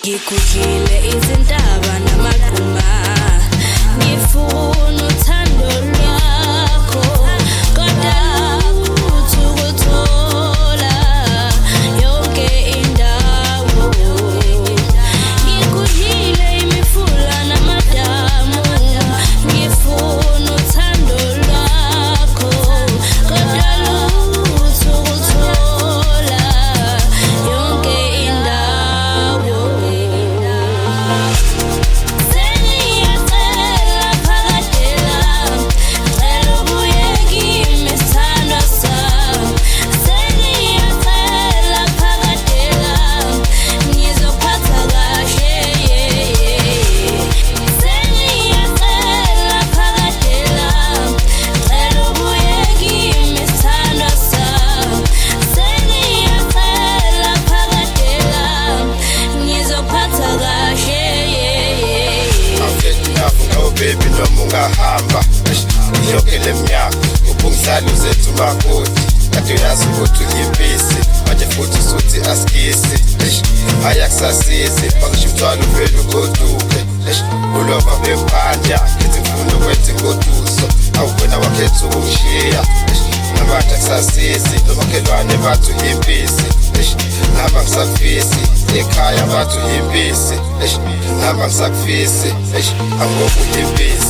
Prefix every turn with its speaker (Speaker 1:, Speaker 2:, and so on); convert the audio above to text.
Speaker 1: ngikudlile izintaba namaqhuma ngifuna uthando lwakho kodwa lutho ukuthola yonke indawo ngikudlile imifula namadamu ngifuna uthando lwakho kodwa lutho ukuthola yonke indawo sengiyacela phakadela cela ubuye kimi sithandwa sami sengiyacela phakadela ngizophatha kahle sengiyacela phakadela cela ubuye kimi sithandwa sami sengiyacela phakadela ngizophatha kahle
Speaker 2: Awufethi enough no baby noma ungahamba yonke leminyaka ubungizali uzethu makoti kade uyazi ukuthi uyimpisi manje futhi usuthi askisi ayakusasizi bangisho umthwalo uvele ugoduke ulova bebhanda ngithi ngifuna ukwenza ingoduso awuwena wakhetha ukungishiya nabantu akusasizi nomakhelwane bathi uyimpisi ngihamba ngisakufisi ekhaya bathi uyimpisi ngihamba ngisakufisi angoku uyimpisi